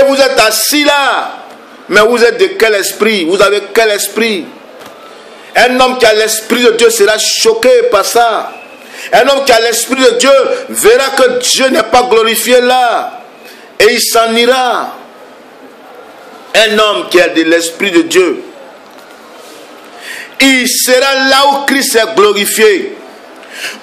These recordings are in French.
vous êtes assis là. Mais vous êtes de quel esprit? Vous avez quel esprit? Un homme qui a l'esprit de Dieu sera choqué par ça. Un homme qui a l'esprit de Dieu verra que Dieu n'est pas glorifié là. Et il s'en ira. Un homme qui a de l'esprit de Dieu, il sera là où Christ est glorifié.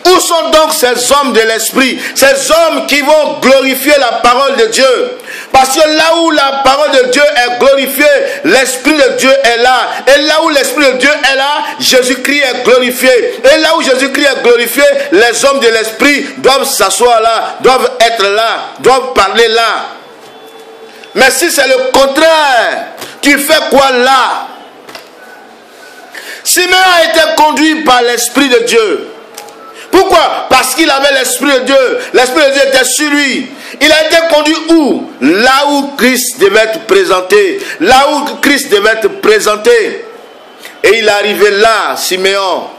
Où sont donc ces hommes de l'esprit? Ces hommes qui vont glorifier la parole de Dieu. Parce que là où la parole de Dieu est glorifiée, l'esprit de Dieu est là. Et là où l'esprit de Dieu est là, Jésus-Christ est glorifié. Et là où Jésus-Christ est glorifié, les hommes de l'esprit doivent s'asseoir là, doivent être là, doivent parler là. Mais si c'est le contraire, tu fais quoi là? Simeon a été conduit par l'esprit de Dieu. Pourquoi? Parce qu'il avait l'esprit de Dieu. L'esprit de Dieu était sur lui. Il a été conduit où? Là où Christ devait être présenté. Là où Christ devait être présenté. Et il est arrivé là, Simeon.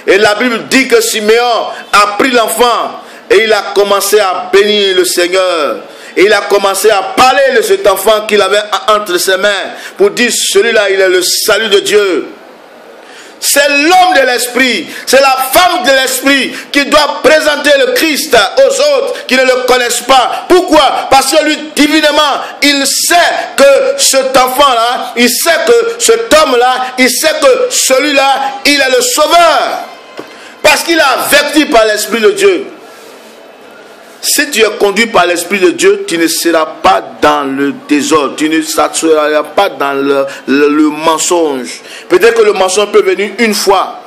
Et la Bible dit que Simeon a pris l'enfant et il a commencé à bénir le Seigneur. Et il a commencé à parler de cet enfant qu'il avait entre ses mains pour dire celui-là, il est le salut de Dieu. C'est l'homme de l'esprit, c'est la femme de l'esprit qui doit présenter le Christ aux autres qui ne le connaissent pas. Pourquoi? Parce que lui, divinement, il sait que cet enfant-là, il sait que cet homme-là, il sait que celui-là, il est le sauveur. Parce qu'il est averti par l'esprit de Dieu. Si tu es conduit par l'Esprit de Dieu, tu ne seras pas dans le désordre, tu ne seras pas dans le mensonge. Peut-être que le mensonge peut venir une fois,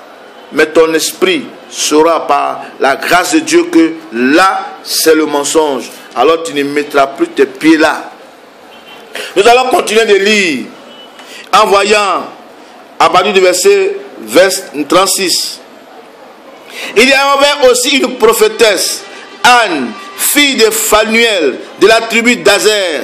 mais ton esprit saura par la grâce de Dieu que là, c'est le mensonge. Alors tu ne mettras plus tes pieds là. Nous allons continuer de lire en voyant à partir du verset 36. Il y avait aussi une prophétesse, Anne, fille de Phanuel, de la tribu d'Azer.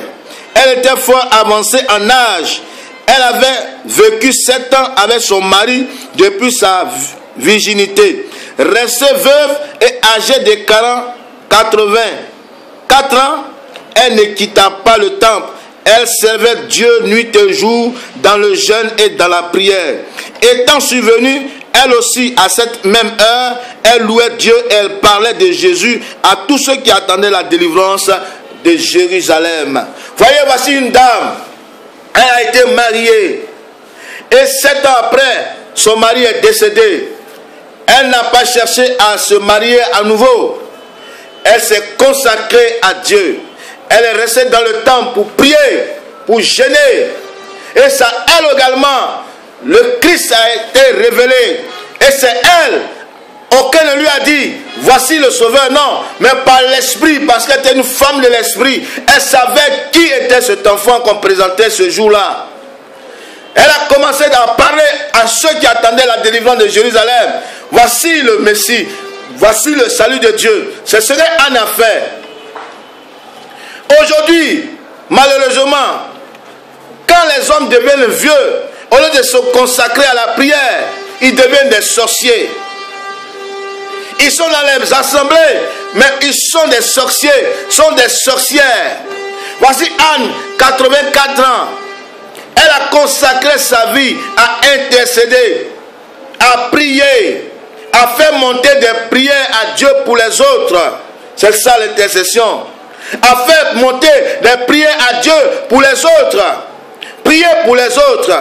Elle était fort avancée en âge. Elle avait vécu 7 ans avec son mari depuis sa virginité. Restée veuve et âgée de 84 ans, elle ne quitta pas le temple. Elle servait Dieu nuit et jour dans le jeûne et dans la prière. Étant survenue, elle aussi, à cette même heure, elle louait Dieu et elle parlait de Jésus à tous ceux qui attendaient la délivrance de Jérusalem. Voyez, voici une dame. Elle a été mariée. Et 7 ans après, son mari est décédé. Elle n'a pas cherché à se marier à nouveau. Elle s'est consacrée à Dieu. Elle est restée dans le temple pour prier, pour jeûner. Et ça, elle également, le Christ a été révélé. Et c'est elle, aucun ne lui a dit, voici le Sauveur. Non, mais par l'Esprit, parce qu'elle était une femme de l'Esprit. Elle savait qui était cet enfant qu'on présentait ce jour-là. Elle a commencé à parler à ceux qui attendaient la délivrance de Jérusalem. Voici le Messie. Voici le salut de Dieu. Ce serait un affaire. Aujourd'hui, malheureusement, quand les hommes deviennent vieux, au lieu de se consacrer à la prière, ils deviennent des sorciers. Ils sont dans les assemblées, mais ils sont des sorciers, sont des sorcières. Voici Anne, 84 ans. Elle a consacré sa vie à intercéder, à prier, à faire monter des prières à Dieu pour les autres. C'est ça l'intercession. À faire monter des prières à Dieu pour les autres. Prier pour les autres.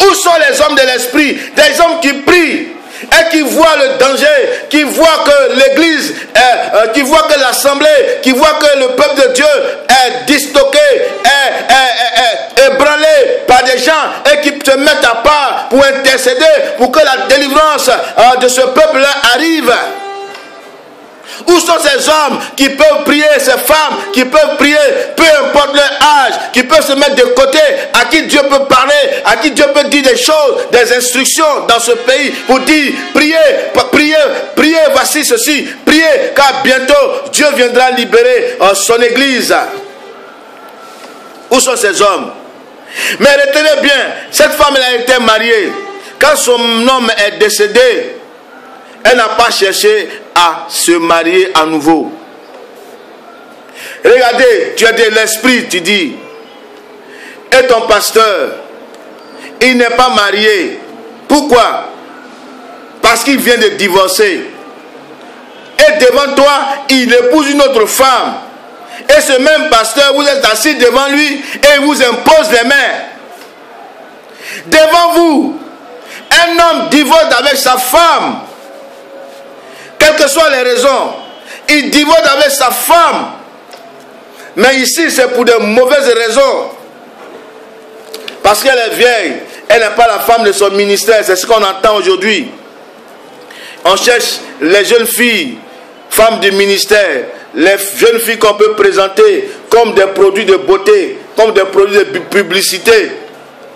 Où sont les hommes de l'esprit? Des hommes qui prient et qui voient le danger, qui voient que l'église, qui voient que l'assemblée, qui voient que le peuple de Dieu est distoqué, est ébranlé par des gens et qui se mettent à part pour intercéder, pour que la délivrance de ce peuple-là arrive. Où sont ces hommes qui peuvent prier, ces femmes qui peuvent prier, peu importe leur âge, qui peuvent se mettre de côté, à qui Dieu peut parler, à qui Dieu peut dire des choses, des instructions dans ce pays pour dire, priez, priez, priez, voici ceci, priez, car bientôt Dieu viendra libérer son église. Où sont ces hommes? Mais retenez bien, cette femme elle a été mariée. Quand son homme est décédé, elle n'a pas cherché à se marier à nouveau. Regardez, tu as de l'esprit, tu dis, et ton pasteur, il n'est pas marié. Pourquoi? Parce qu'il vient de divorcer. Et devant toi, il épouse une autre femme. Et ce même pasteur, vous êtes assis devant lui et il vous impose les mains. Devant vous, un homme divorce avec sa femme. Quelles que soient les raisons, il divorce avec sa femme. Mais ici, c'est pour de mauvaises raisons. Parce qu'elle est vieille. Elle n'est pas la femme de son ministère. C'est ce qu'on entend aujourd'hui. On cherche les jeunes filles, femmes du ministère, les jeunes filles qu'on peut présenter comme des produits de beauté, comme des produits de publicité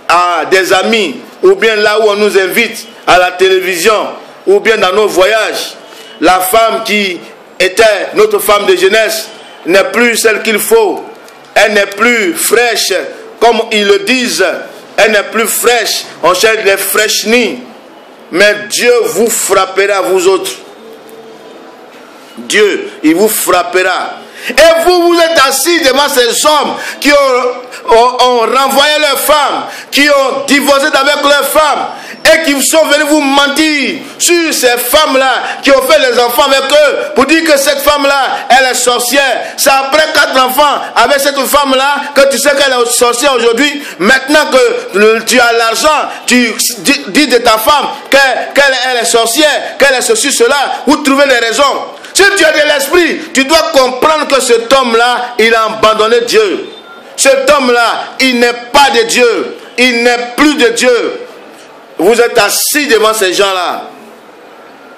à des amis, ou bien là où on nous invite, à la télévision, ou bien dans nos voyages. La femme qui était notre femme de jeunesse n'est plus celle qu'il faut. Elle n'est plus fraîche, comme ils le disent. Elle n'est plus fraîche. On cherche les fraîchenis. Mais Dieu vous frappera, vous autres. Dieu, il vous frappera. Et vous, vous êtes assis devant ces hommes qui ont renvoyé leurs femmes, qui ont divorcé avec leurs femmes, et qui sont venus vous mentir sur ces femmes-là, qui ont fait les enfants avec eux, pour dire que cette femme-là, elle est sorcière. C'est après 4 enfants avec cette femme-là que tu sais qu'elle est sorcière aujourd'hui. Maintenant que tu as l'argent, tu dis de ta femme qu'elle est sorcière, qu'elle est ceci, cela, vous trouvez les raisons. Si tu as de l'esprit, tu dois comprendre que cet homme-là, il a abandonné Dieu. Cet homme-là, il n'est pas de Dieu. Il n'est plus de Dieu. Vous êtes assis devant ces gens-là,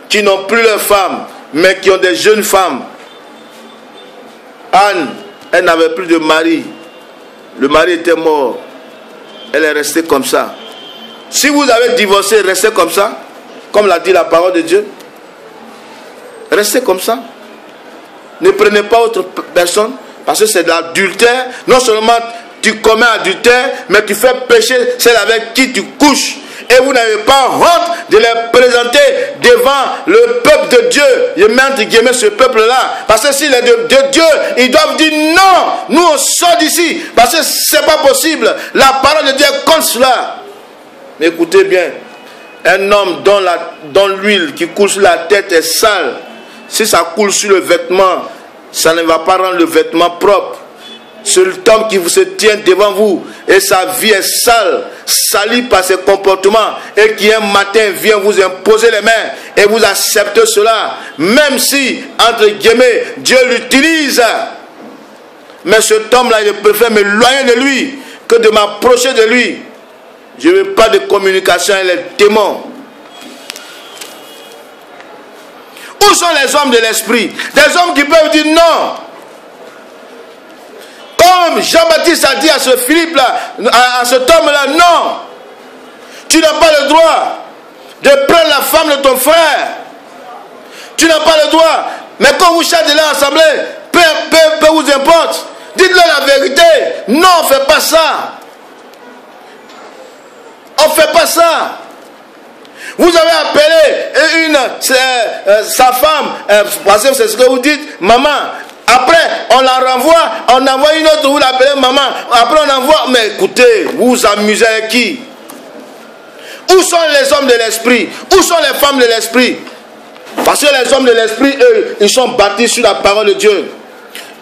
qui n'ont plus leur femme, mais qui ont des jeunes femmes. Anne, elle n'avait plus de mari. Le mari était mort. Elle est restée comme ça. Si vous avez divorcé, restez comme ça, comme l'a dit la parole de Dieu. Restez comme ça. Ne prenez pas autre personne, parce que c'est de l'adultère. Non seulement tu commets adultère, mais tu fais pécher celle avec qui tu couches. Et vous n'avez pas honte de les présenter devant le peuple de Dieu. Je mets entre guillemets ce peuple-là. Parce que s'il est de Dieu, ils doivent dire non, nous on sort d'ici. Parce que ce n'est pas possible. La parole de Dieu compte cela. Mais écoutez bien, un homme dont l'huile qui coule sur la tête est sale, si ça coule sur le vêtement, ça ne va pas rendre le vêtement propre. Cet homme qui se tient devant vous et sa vie est sale, salie par ses comportements, et qui un matin vient vous imposer les mains et vous acceptez cela, même si, entre guillemets, Dieu l'utilise. Mais cet homme-là, je préfère m'éloigner de lui que de m'approcher de lui. Je ne veux pas de communication avec les démons. Où sont les hommes de l'esprit? Des hommes qui peuvent dire non. Comme Jean-Baptiste a dit à ce Philippe-là, à cet homme-là, non. Tu n'as pas le droit de prendre la femme de ton frère. Tu n'as pas le droit. Mais quand vous chantez là l'assemblée, peu vous importe. Dites-leur la vérité. Non, on ne fait pas ça. On ne fait pas ça. Vous avez appelé sa femme, parce que c'est ce que vous dites, maman. Après, on la renvoie, on envoie une autre, vous l'appelez maman. Après, on envoie. Mais écoutez, vous vous amusez avec qui? Où sont les hommes de l'esprit? Où sont les femmes de l'esprit? Parce que les hommes de l'esprit, eux, ils sont bâtis sur la parole de Dieu.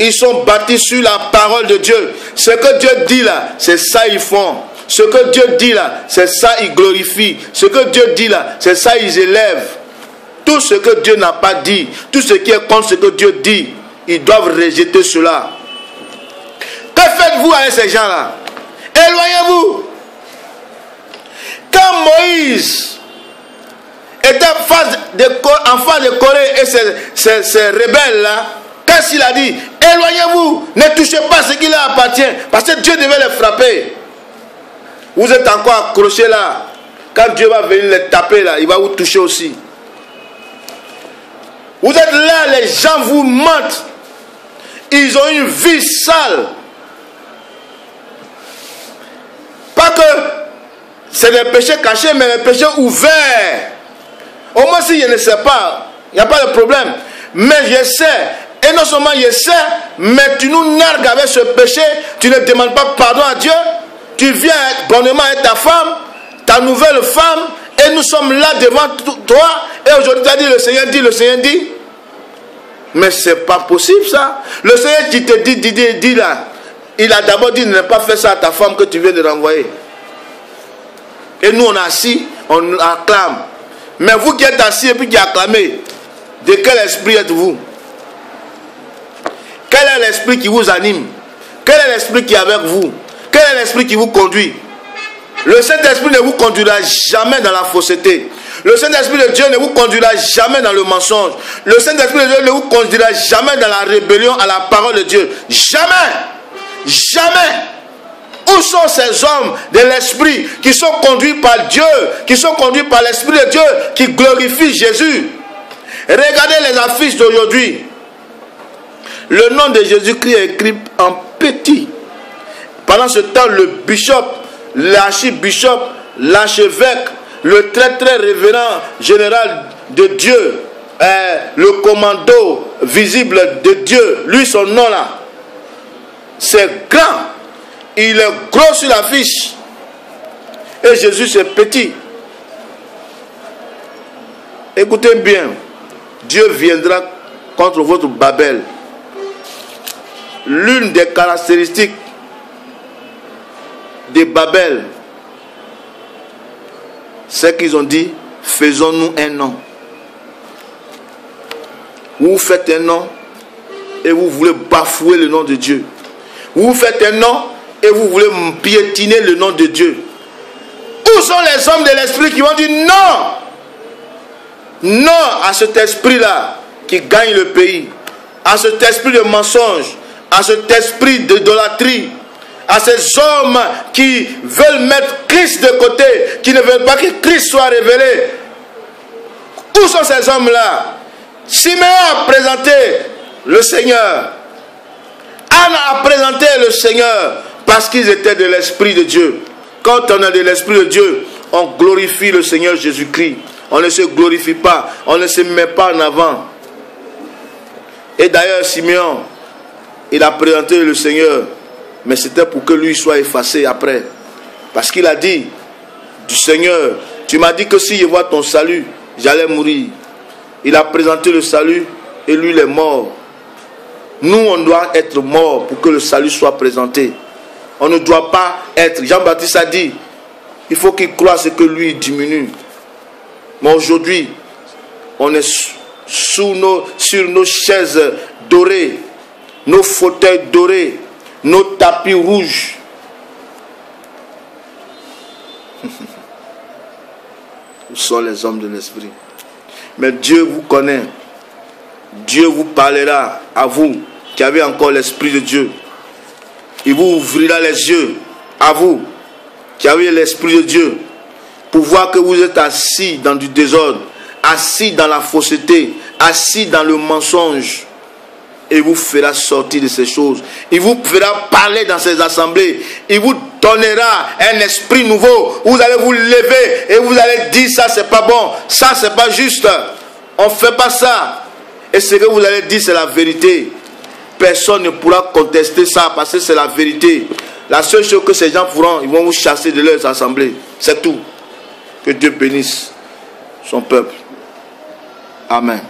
Ils sont bâtis sur la parole de Dieu. Ce que Dieu dit là, c'est ça ils font. Ce que Dieu dit là, c'est ça ils glorifient. Ce que Dieu dit là, c'est ça ils élèvent. Tout ce que Dieu n'a pas dit, tout ce qui est contre ce que Dieu dit, ils doivent rejeter cela. Que faites-vous avec ces gens-là? Éloignez-vous. Quand Moïse était en face de Corée et ces rebelles-là, qu'est-ce qu'il a dit? Éloignez-vous, ne touchez pas ce qui leur appartient, parce que Dieu devait les frapper. Vous êtes encore accrochés là. Quand Dieu va venir les taper là, il va vous toucher aussi. Vous êtes là, les gens vous mentent. Ils ont une vie sale. Pas que c'est des péchés cachés, mais des péchés ouverts. Au moins si je ne sais pas, il n'y a pas de problème. Mais je sais. Et non seulement je sais, mais tu nous nargues avec ce péché. Tu ne demandes pas pardon à Dieu. tu viens bonnement avec ta femme, ta nouvelle femme, et nous sommes là devant toi, et aujourd'hui tu as dit, le Seigneur dit. Mais c'est pas possible ça. Le Seigneur qui te dit là, il a d'abord dit, ne pas faire ça à ta femme que tu viens de renvoyer. Et nous on est assis, on acclame. Mais vous qui êtes assis et puis qui acclamez, de quel esprit êtes-vous? Quel est l'esprit qui vous anime? Quel est l'esprit qui est avec vous? Quel est l'esprit qui vous conduit? Le Saint-Esprit ne vous conduira jamais dans la fausseté. Le Saint-Esprit de Dieu ne vous conduira jamais dans le mensonge. Le Saint-Esprit de Dieu ne vous conduira jamais dans la rébellion à la parole de Dieu. Jamais. Jamais. Où sont ces hommes de l'Esprit qui sont conduits par Dieu, qui sont conduits par l'Esprit de Dieu, qui glorifient Jésus? Regardez les affiches d'aujourd'hui. Le nom de Jésus-Christ est écrit en petit. Pendant ce temps, le bishop, l'archibishop, l'archevêque, le très très révérend général de Dieu, le commando visible de Dieu, lui son nom là, c'est grand. Il est gros sur l'affiche. Et Jésus c'est petit. Écoutez bien. Dieu viendra contre votre Babel. L'une des caractéristiques de Babel, c'est qu'ils ont dit, faisons-nous un nom. Vous faites un nom et vous voulez bafouer le nom de Dieu. Vous faites un nom et vous voulez piétiner le nom de Dieu. Où sont les hommes de l'esprit qui vont dire non? Non à cet esprit-là qui gagne le pays, à cet esprit de mensonge, à cet esprit d'idolâtrie, à ces hommes qui veulent mettre Christ de côté, qui ne veulent pas que Christ soit révélé. Où sont ces hommes-là? Simeon a présenté le Seigneur. Anne a présenté le Seigneur parce qu'ils étaient de l'Esprit de Dieu. Quand on est de l'Esprit de Dieu, on glorifie le Seigneur Jésus-Christ. On ne se glorifie pas, on ne se met pas en avant. Et d'ailleurs, Simeon, il a présenté le Seigneur, mais c'était pour que lui soit effacé après. Parce qu'il a dit du Seigneur, tu m'as dit que si je vois ton salut, j'allais mourir. Il a présenté le salut et lui il est mort. Nous on doit être morts pour que le salut soit présenté. On ne doit pas être, Jean-Baptiste a dit, il faut qu'il croie ce que lui diminue. Mais aujourd'hui, on est sur nos chaises dorées, nos fauteuils dorés, nos tapis rouges. Où sont les hommes de l'esprit? Mais Dieu vous connaît. Dieu vous parlera à vous qui avez encore l'esprit de Dieu. Il vous ouvrira les yeux à vous qui avez l'esprit de Dieu pour voir que vous êtes assis dans du désordre, assis dans la fausseté, assis dans le mensonge. Et vous fera sortir de ces choses. Il vous fera parler dans ces assemblées. Il vous donnera un esprit nouveau. Vous allez vous lever et vous allez dire ça c'est pas bon, ça c'est pas juste. On ne fait pas ça. Et ce que vous allez dire c'est la vérité. Personne ne pourra contester ça parce que c'est la vérité. La seule chose que ces gens feront, ils vont vous chasser de leurs assemblées. C'est tout. Que Dieu bénisse son peuple. Amen.